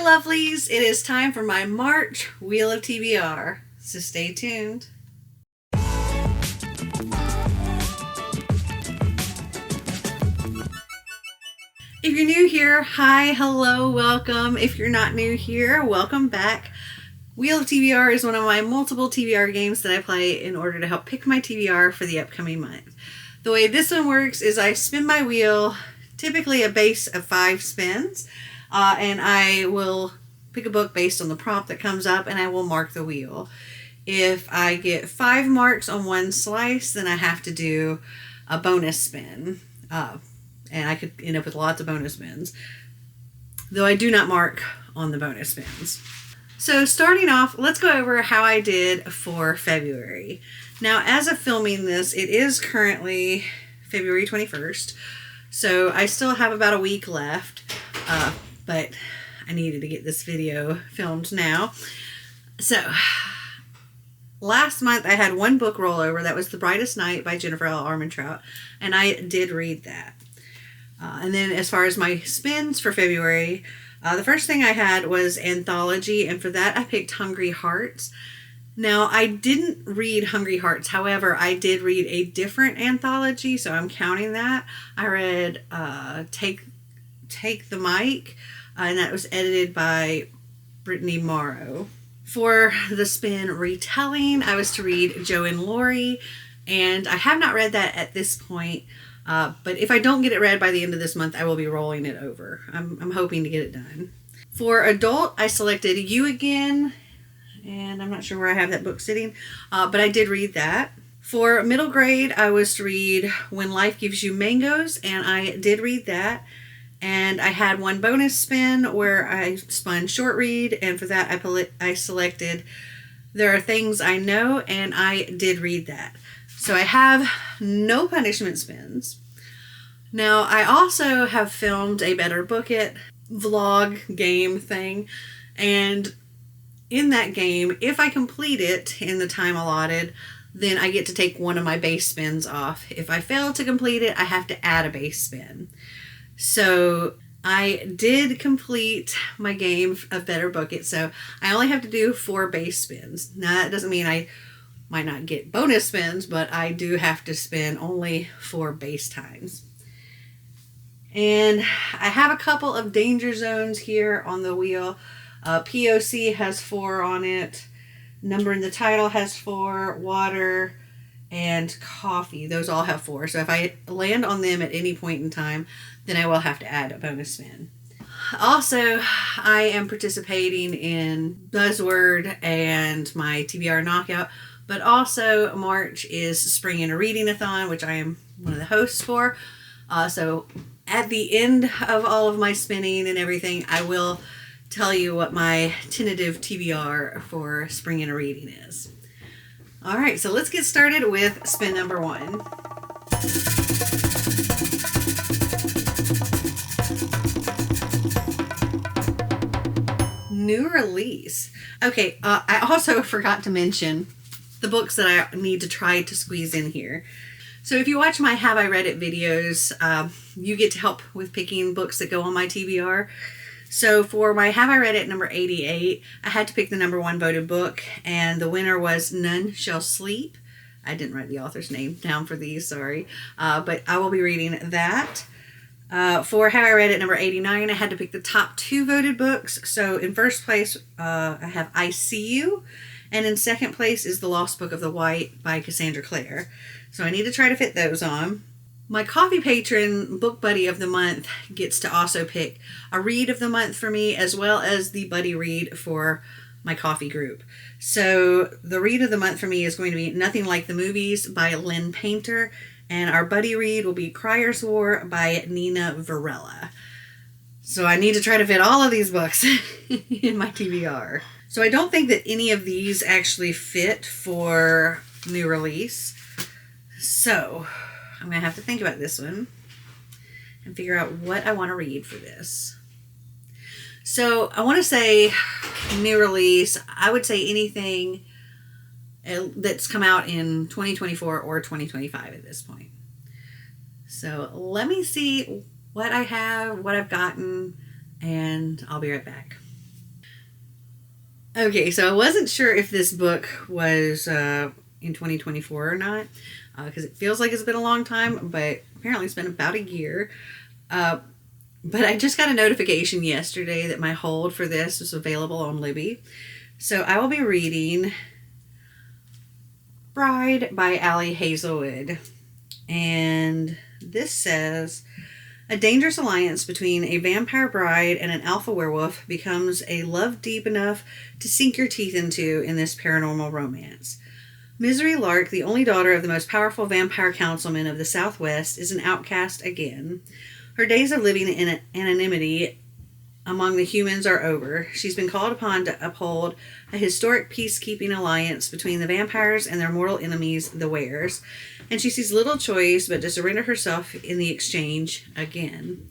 lovelies, it is time for my March Wheel of TBR, so stay tuned. If you're new here, hi, hello, welcome. If you're not new here, welcome back. Wheel of TBR is one of my multiple TBR games that I play in order to help pick my TBR for the upcoming month. The way this one works is I spin my wheel, typically a base of 5 spins, and I will pick a book based on the prompt that comes up, and I will mark the wheel. If I get 5 marks on one slice, then I have to do a bonus spin, and I could end up with lots of bonus spins, though I do not mark on the bonus spins. So starting off, let's go over how I did for February. Now, as of filming this, it is currently February 21st, so I still have about a week left, but I needed to get this video filmed now. So, last month I had one book rollover. That was The Brightest Night by Jennifer L. Armentrout, and I did read that. And then as far as my spins for February, the first thing I had was anthology, and for that I picked Hungry Hearts. Now, I didn't read Hungry Hearts. However, I did read a different anthology, so I'm counting that. I read Take the Mic, and that was edited by Brittany Morrow. For the spin retelling, I was to read Joe and Laurie, and I have not read that at this point. But if I don't get it read by the end of this month, I will be rolling it over. I'm hoping to get it done. For adult, I selected You Again, and I'm not sure where I have that book sitting, but I did read that. For middle grade, I was to read When Life Gives You Mangoes, and I did read that. And I had one bonus spin where I spun short read, and for that I selected There Are Things I Know, and I did read that. So I have no punishment spins. Now, I also have filmed a Better Book It vlog game thing, and in that game, if I complete it in the time allotted, then I get to take one of my base spins off. If I fail to complete it, I have to add a base spin. So I did complete my game of Better Book It, so I only have to do 4 base spins. Now, that doesn't mean I might not get bonus spins, but I do have to spin only 4 base times. And I have a couple of danger zones here on the wheel. POC has 4 on it. Number in the title has 4. Water and coffee, those all have 4. So if I land on them at any point in time, then I will have to add a bonus spin. Also, I am participating in Buzzword and my TBR Knockout, but also March is Spring in a Reading-a-thon, which I am one of the hosts for. So at the end of all of my spinning and everything, I will tell you what my tentative TBR for Spring in a Reading is. All right, so let's get started with spin number 1. New release. Okay, I also forgot to mention the books that I need to try to squeeze in here. So if you watch my Have I Read It videos, you get to help with picking books that go on my TBR. So for my Have I Read It number 88, I had to pick the number 1 voted book, and the winner was None Shall Sleep. I didn't write the author's name down for these, sorry. But I will be reading that. For Have I Read It number 89, I had to pick the top 2 voted books. So in first place, I have I See You, and in second place is The Lost Book of the White by Cassandra Clare. So I need to try to fit those on. My coffee patron book buddy of the month gets to also pick a read of the month for me, as well as the buddy read for my coffee group. So the read of the month for me is going to be Nothing Like the Movies by Lynn Painter, and our buddy read will be Crier's War by Nina Varela. So I need to try to fit all of these books in my TBR. So I don't think that any of these actually fit for new release. So I'm going to have to think about this one and figure out what I want to read for this. So I want to say new release. I would say anything that's come out in 2024 or 2025 at this point. So let me see what I have, what I've gotten, and I'll be right back. Okay, so I wasn't sure if this book was in 2024 or not, because it feels like it's been a long time, but apparently it's been about a year. Uh, but I just got a notification yesterday that my hold for this is available on Libby. So I will be reading Bride by Ali Hazelwood. And this says, a dangerous alliance between a vampire bride and an alpha werewolf becomes a love deep enough to sink your teeth into in this paranormal romance. Misery Lark, the only daughter of the most powerful vampire councilman of the Southwest, is an outcast again. Her days of living in anonymity among the humans are over. She's been called upon to uphold a historic peacekeeping alliance between the vampires and their mortal enemies, the Wares, and she sees little choice but to surrender herself in the exchange again.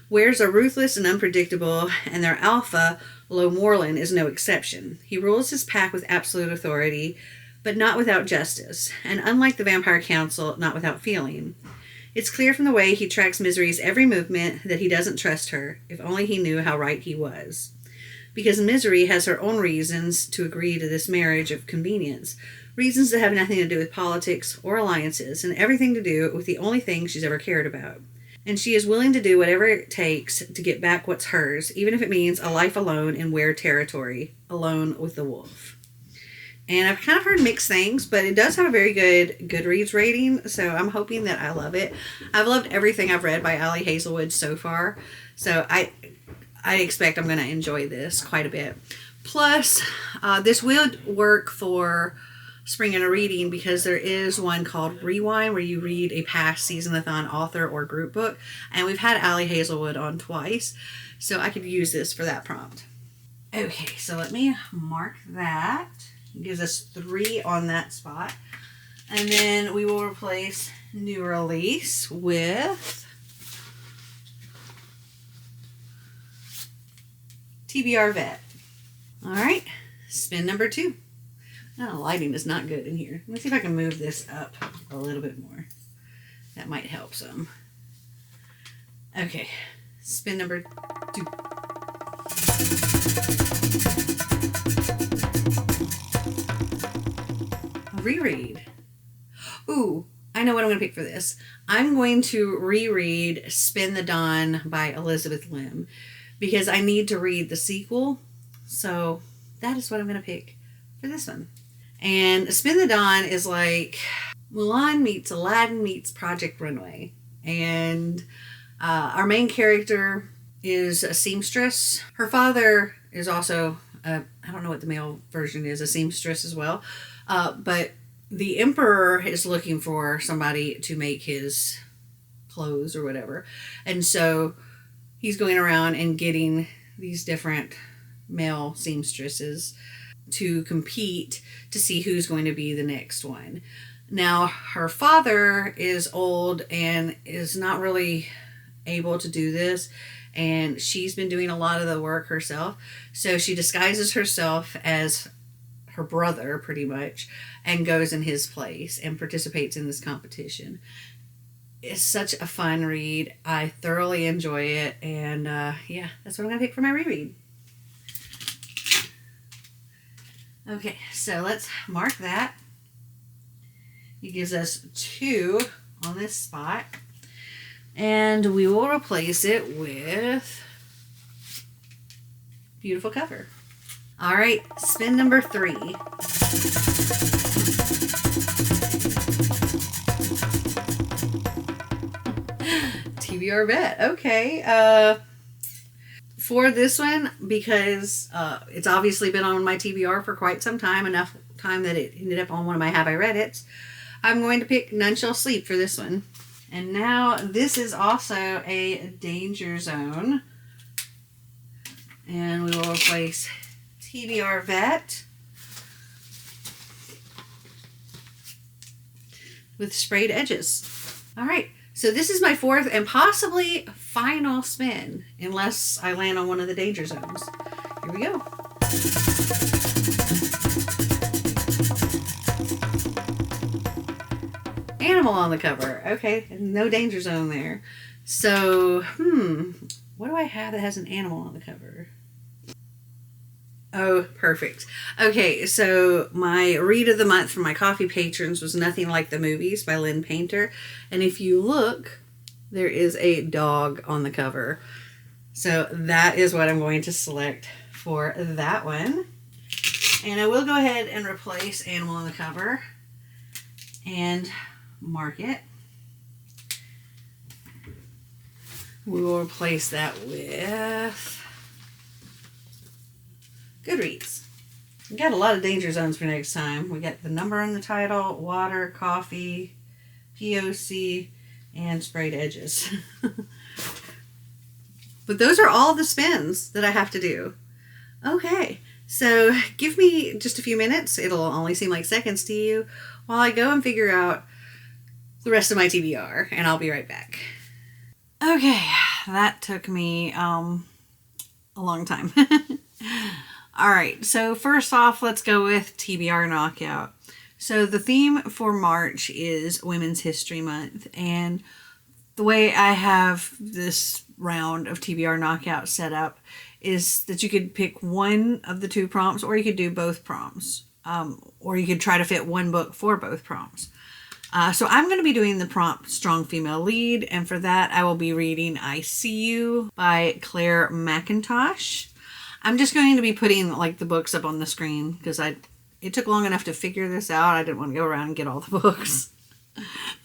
Wares are ruthless and unpredictable, and their alpha, Lo Morland, is no exception. He rules his pack with absolute authority, but not without justice, and unlike the Vampire Council, not without feeling. It's clear from the way he tracks Misery's every movement that he doesn't trust her, if only he knew how right he was. Because Misery has her own reasons to agree to this marriage of convenience, reasons that have nothing to do with politics or alliances, and everything to do with the only thing she's ever cared about. And she is willing to do whatever it takes to get back what's hers, even if it means a life alone in Were territory, alone with the wolf. And I've kind of heard mixed things, but it does have a very good Goodreads rating, so I'm hoping that I love it. I've loved everything I've read by Ali Hazelwood so far, so I expect I'm going to enjoy this quite a bit. Plus, this would work for spring in a reading because there is one called Rewind where you read a past SeasonAthon author or group book, and we've had Ali Hazelwood on twice, so I could use this for that prompt. Okay, so let me mark that. It gives us 3 on that spot. And then we will replace new release with TBR Vet. All right, spin number 2. Oh, the lighting is not good in here. Let's see if I can move this up a little bit more. That might help some. Okay, spin number 2. Reread. Ooh, I know what I'm going to pick for this. I'm going to reread Spin the Dawn by Elizabeth Lim because I need to read the sequel. So that is what I'm going to pick for this one. And Spin the Dawn is like Mulan meets Aladdin meets Project Runway. And our main character is a seamstress. Her father is also, I don't know what the male version is, a seamstress as well. But the emperor is looking for somebody to make his clothes or whatever. And so he's going around and getting these different male seamstresses to compete to see who's going to be the next one. Now, her father is old and is not really able to do this, and she's been doing a lot of the work herself. So she disguises herself as her brother, pretty much, and goes in his place and participates in this competition. It's such a fun read. I thoroughly enjoy it, and yeah, that's what I'm going to pick for my reread. Okay, so let's mark that. It gives us 2 on this spot, and we will replace it with beautiful cover. All right, spin number 3. TBR Vet. Okay. For this one, because it's obviously been on my TBR for quite some time, enough time that it ended up on one of my Have I Read It's, I'm going to pick None Shall Sleep for this one. And now this is also a Danger Zone. And we will replace TBR Vet with Sprayed Edges. All right, so this is my 4th and possibly final spin, unless I land on one of the Danger Zones. Here we go. Animal on the cover. Okay, no Danger Zone there. So, what do I have that has an animal on the cover? Oh, perfect. Okay, so my read of the month for my coffee patrons was Nothing Like the Movies by Lynn Painter. And if you look, there is a dog on the cover. So that is what I'm going to select for that one. And I will go ahead and replace Animal on the cover and mark it. We will replace that with Goodreads. We got a lot of danger zones for next time. We got the number on the title, water, coffee, POC, and sprayed edges. But those are all the spins that I have to do. Okay, so give me just a few minutes. It'll only seem like seconds to you while I go and figure out the rest of my TBR, and I'll be right back. Okay, that took me a long time. All right, so first off, let's go with TBR Knockout. So the theme for March is Women's History Month, and the way I have this round of TBR Knockout set up is that you could pick one of the two prompts, or you could do both prompts, or you could try to fit one book for both prompts. So I'm going to be doing the prompt Strong Female Lead, and for that I will be reading I See You by Claire McIntosh. I'm just going to be putting like the books up on the screen because it took long enough to figure this out. I didn't want to go around and get all the books.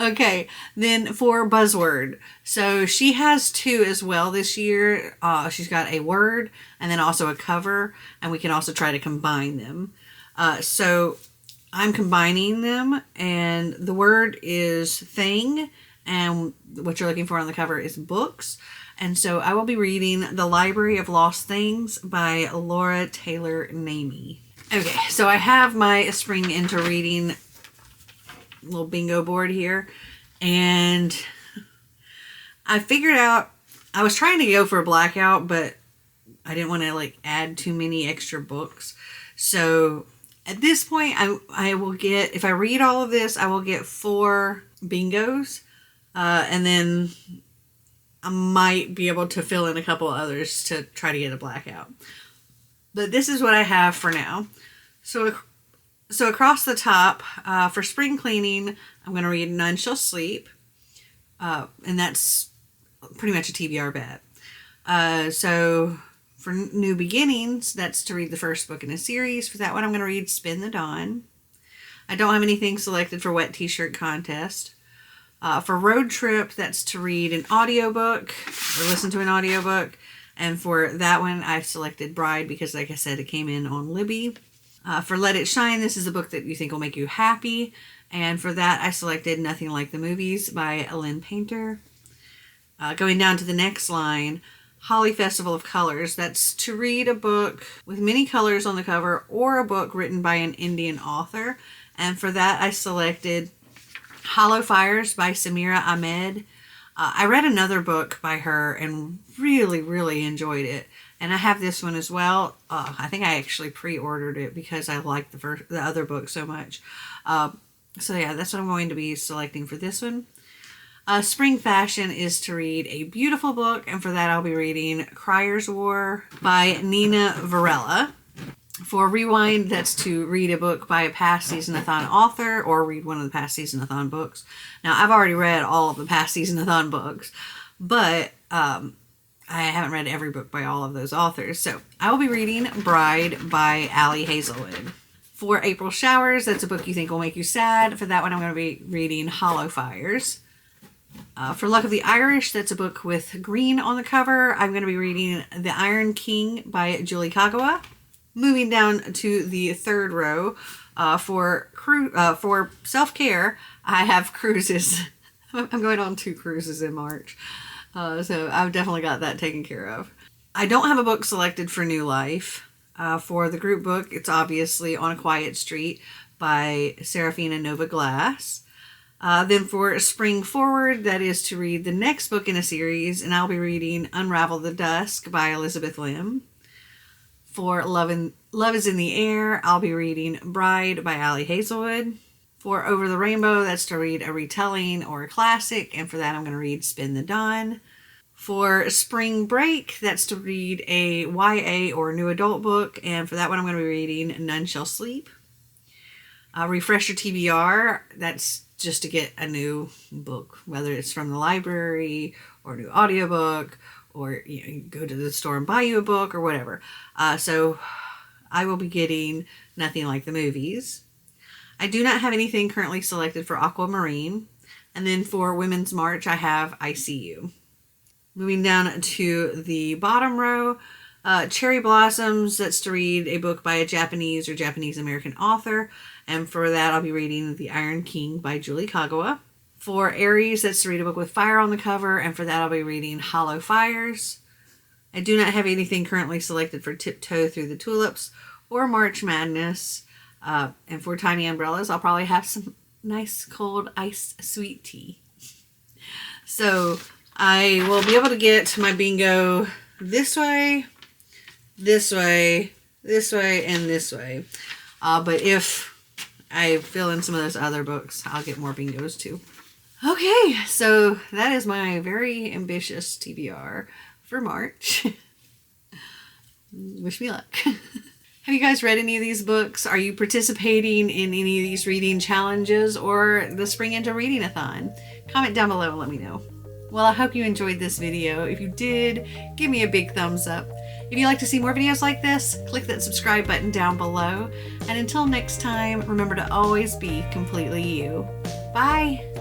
Okay, then for Buzzword. So she has two as well this year. She's got a word and then also a cover, and we can also try to combine them. So I'm combining them, and the word is thing, and what you're looking for on the cover is books. And so I will be reading The Library of Lost Things by Laura Taylor Namey. Okay, so I have my spring into reading little bingo board here, and I figured out I was trying to go for a blackout, but I didn't want to like add too many extra books. So at this point I will get, if I read all of this, I will get 4 bingos, and then I might be able to fill in a couple others to try to get a blackout. But this is what I have for now. So across the top, for spring cleaning, I'm going to read None Shall Sleep. And that's pretty much a TBR bet. So for new beginnings, that's to read the first book in a series. For that one, I'm going to read Spin the Dawn. I don't have anything selected for Wet T-Shirt Contest. For road trip, that's to read an audiobook or listen to an audiobook. And for that one, I've selected Bride because, like I said, it came in on Libby. For Let It Shine, this is a book that you think will make you happy. And for that, I selected Nothing Like the Movies by Lynn Painter. Going down to the next line, Holly Festival of Colors. That's to read a book with many colors on the cover or a book written by an Indian author. And for that, I selected Hollow Fires by Samira Ahmed. I read another book by her and really, really enjoyed it. And I have this one as well. I think I actually pre-ordered it because I liked the other book so much. So yeah, that's what I'm going to be selecting for this one. Spring Fashion is to read a beautiful book, and for that I'll be reading Crier's War by Nina Varela. For Rewind, that's to read a book by a past SeasonAthon author or read one of the past SeasonAthon books. Now, I've already read all of the past SeasonAthon books, but I haven't read every book by all of those authors. So I will be reading Bride by Allie Hazelwood. For April Showers, that's a book you think will make you sad. For that one, I'm going to be reading Hollow Fires. For Luck of the Irish, that's a book with green on the cover. I'm going to be reading The Iron King by Julie Kagawa. Moving down to the third row, for self-care, I have cruises. I'm going on 2 cruises in March, so I've definitely got that taken care of. I don't have a book selected for New Life. For the group book, it's obviously On a Quiet Street by Serafina Nova Glass. Then for Spring Forward, that is to read the next book in a series, and I'll be reading Unravel the Dusk by Elizabeth Lim. For Love is in the Air, I'll be reading Bride by Allie Hazelwood. For Over the Rainbow, that's to read a retelling or a classic, and for that I'm going to read Spin the Dawn. For spring break, that's to read a YA or new adult book, and for that one I'm going to be reading None Shall Sleep. Refresher TBR, that's just to get a new book, whether it's from the library or a new audiobook, or you go to the store and buy you a book or whatever. So I will be getting Nothing Like the Movies. I do not have anything currently selected for Aquamarine. And then for Women's March, I have I See You. Moving down to the bottom row, Cherry Blossoms, that's to read a book by a Japanese or Japanese-American author. And for that, I'll be reading The Iron King by Julie Kagawa. For Aries, that's to read a book with fire on the cover. And for that, I'll be reading Hollow Fires. I do not have anything currently selected for Tiptoe Through the Tulips or March Madness. And for Tiny Umbrellas, I'll probably have some nice cold iced sweet tea. So I will be able to get my bingo this way, this way, this way, and this way. But if I fill in some of those other books, I'll get more bingos too. Okay, so that is my very ambitious TBR for March. Wish me luck. Have you guys read any of these books? Are you participating in any of these reading challenges or the Spring Into Reading-a-thon? Comment down below and let me know. Well, I hope you enjoyed this video. If you did, give me a big thumbs up. If you'd like to see more videos like this, click that subscribe button down below. And until next time, remember to always be completely you. Bye!